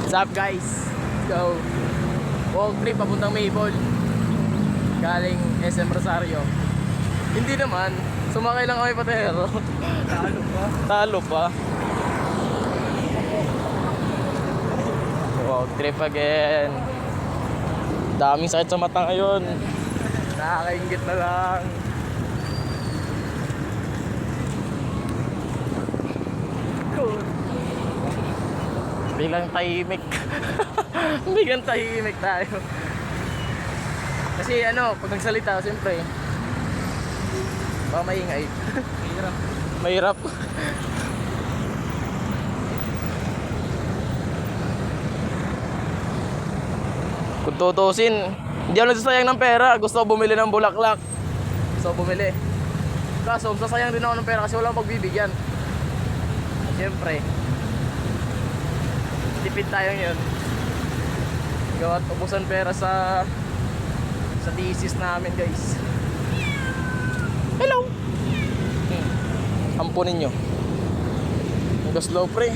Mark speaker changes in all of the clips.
Speaker 1: What's up guys? Let's go. Walk trip papuntang Maple. Galing SM Rosario. Hindi naman. Sumakay lang kami patero.
Speaker 2: Talo pa.
Speaker 1: Talo pa. Walk trip again. Daming sakit sa mata ngayon. Nakakaingit na lang. Biglang tahimik. Biglang tahimik tayo. Kasi ano, pag nagsalita, siyempre baka maingay.
Speaker 2: Mahirap.
Speaker 1: Mahirap. Kung tutusin, hindi ako nagsasayang ng pera. Gusto ko bumili ng bulaklak. Gusto ko bumili. Kaso, sasayang din ako ng pera kasi wala akong pagbibigyan. Siyempre, tipid tayo ngayon. Gawat ubusan pera sa thesis namin guys. Hello! Ampunin nyo. Go slow pre.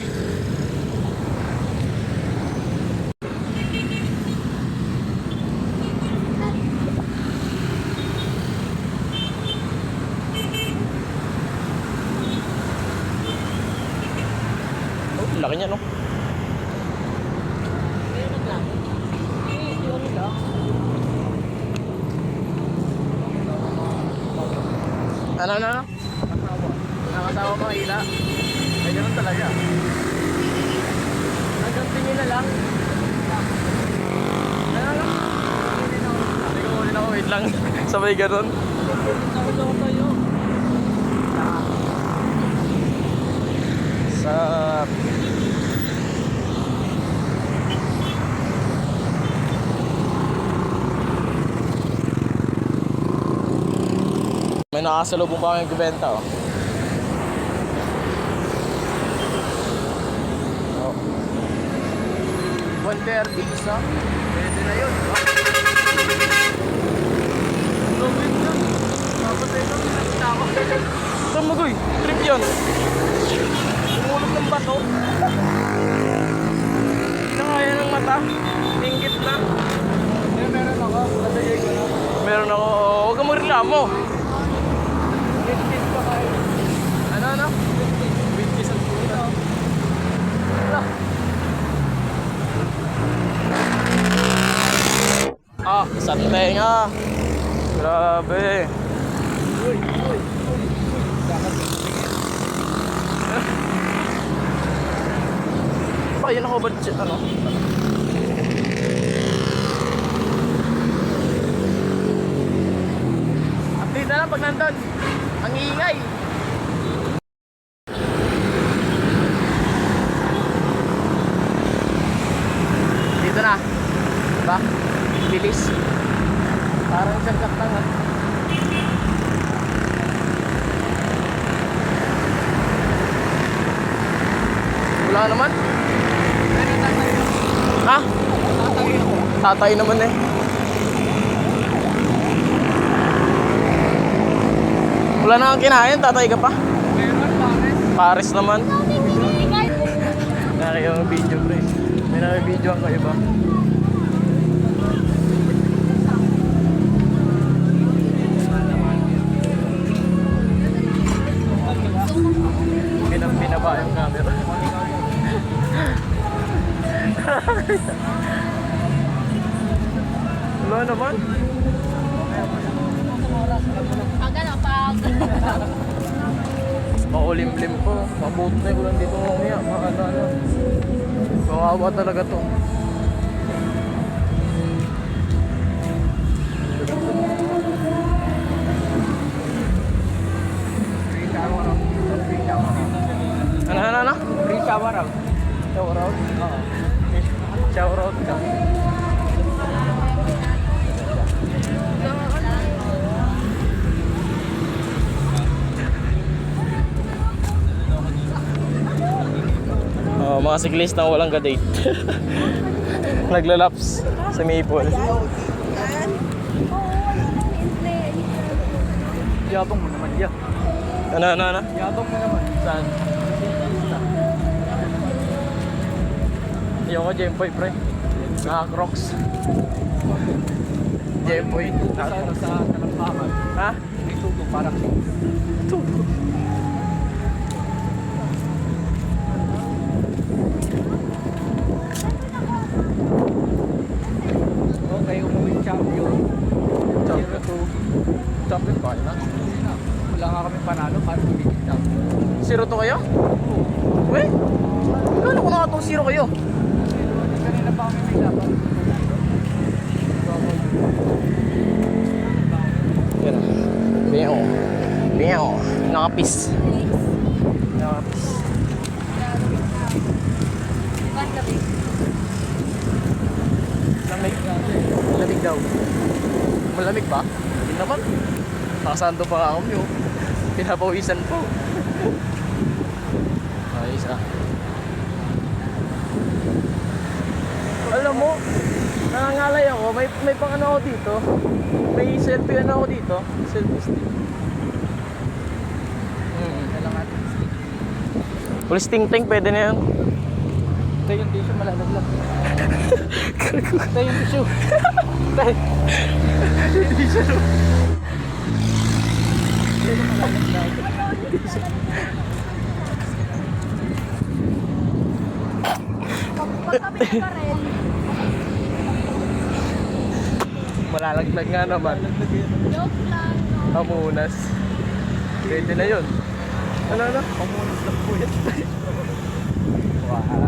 Speaker 1: Oh, laki niya no. Ano? Nakatawa mga hila. Ay, ganun talaga. Hanggang tingin na lang. Ano lang? Sabi ko ulit ako, wait lang. Sabay ganun. Sa... May nakasalubong pa kami kubenta oh. Oh. 130 isa. Pwede na yun. Lupit yun. Papatay ko. Nakita ko. Saan mo goy? Trip yun. Umulog ng bato. Hindi na kaya ng mata. Tingkit na.
Speaker 2: Meron ako. Nabigay ko na.
Speaker 1: Meron ako. Huwag kang magreklamo.
Speaker 2: 15 pa kayo.
Speaker 1: Ano?
Speaker 2: 20 sa puta.
Speaker 1: Ah, isang tenga. Grabe.
Speaker 2: Uy. Dapat
Speaker 1: Pa, yun ako budget, ano? Update na lang pag nandun. Ang iingay. Dito na. Diba? Bilis. Parang isang kaktang ha. Wala naman. Ha? Tatay naman eh. Wala na kang kinain, tatay ka pa. Paris naman. Naki yung video pre. May naki-video ang kayo ba? Pinaba yung camera. Wala naman.
Speaker 3: Pag ano, pag...
Speaker 1: Makulimlim po. Mabuti na ko lang dito mamaya. Ano. Kawawa talaga to. Ano?
Speaker 2: free shower out.
Speaker 1: Shower out?
Speaker 2: Oo.
Speaker 1: Shower out ka. Oh, mga siklista walang ka-date. Naglalaps sa Maple.
Speaker 2: Yabang mo naman yan.
Speaker 1: Ano?
Speaker 2: Yabang mo naman.
Speaker 1: Saan? Ayoko Gempoy pre. Naka-crocs. Gempoy.
Speaker 2: Sa ano, sa talampakan.
Speaker 1: Ha?
Speaker 2: May tubo parang Okay, umuwi champion.
Speaker 1: Champion.
Speaker 2: 0-2.
Speaker 1: Champion ba na?
Speaker 2: Hindi na. Wala nga kami panalo, paano magiging champion?
Speaker 1: 0 to kayo? Weh? Kano ko na itong 0 kayo?
Speaker 2: Kanina pa kami may laban.
Speaker 1: Yan. Beo. Beo. Nakapis. Nakapis. Lamig. Lamig daw. Malamig ba? Hindi naman. Nakasando pa ako yun. Pinapawisan po. Ayos ah. Alam mo, nangangalay ako. May pang ano ako dito. May selfie ano ako dito. Selfie stick.
Speaker 2: Kailangan natin stick.
Speaker 1: Police ting-ting, pwede na yan.
Speaker 2: Ito yung tissue malalaglag. Ito yung tissue. Tissue.
Speaker 3: Pagkapit ka rin.
Speaker 1: Malalaglag nga naman.
Speaker 3: Joke lang. No?
Speaker 1: Pamunas. Pwede na yun. Ano?
Speaker 2: Pamunas lang po yan.
Speaker 1: Wow.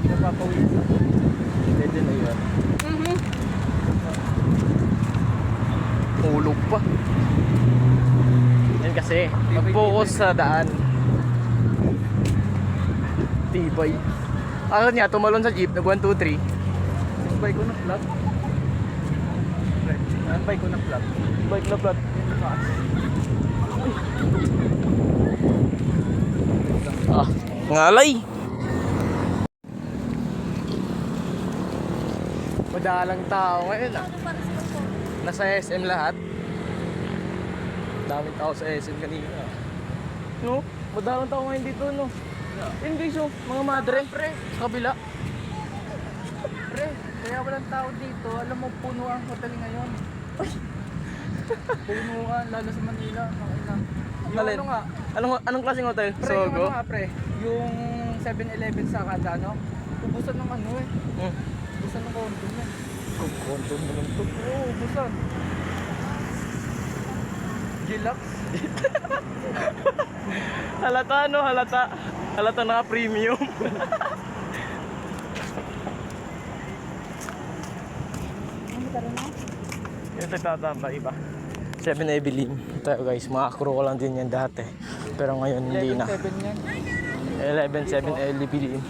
Speaker 2: Napapawisan.
Speaker 1: Pwede na yun. Ulog pa. Yan kasi, mag-focus sa daan. Tibay. Ako niya, tumalon sa jeep, nag 1, 2, 3.
Speaker 2: Yung bike ko na flat. Yung bike ko na flat.
Speaker 1: Bike na flat. Ah, ngalay. Madalang tao ngayon ah. Nasa SM lahat. Daming tao sa SM kanina. No? Madalang tao ngayon dito, no? Hindi so, mga madre. Pre, sa kabila.
Speaker 2: Pre, kaya walang tao dito. Alam mo, puno ang hotel ngayon. Punuan, lalo sa Manila. Yung
Speaker 1: Alin?
Speaker 2: ano nga,
Speaker 1: Anong klaseng hotel?
Speaker 2: pre, yung
Speaker 1: Sogo?
Speaker 2: ano nga, pre, yung 7-Eleven sa kada, no? Ubusan ng ano eh.
Speaker 1: Hmm.
Speaker 2: Ubusan ng condom yan.
Speaker 1: Konto naman to.
Speaker 2: Oo, ubusan. Gilax.
Speaker 1: Halata no, halata. Halata na premium. Yung nagtatambay iba. 7 Evelyn. Tayo guys, mga crew ko lang din yan dati. Pero ngayon hindi na.
Speaker 2: 7 yan.
Speaker 1: 11-7 Evelyn.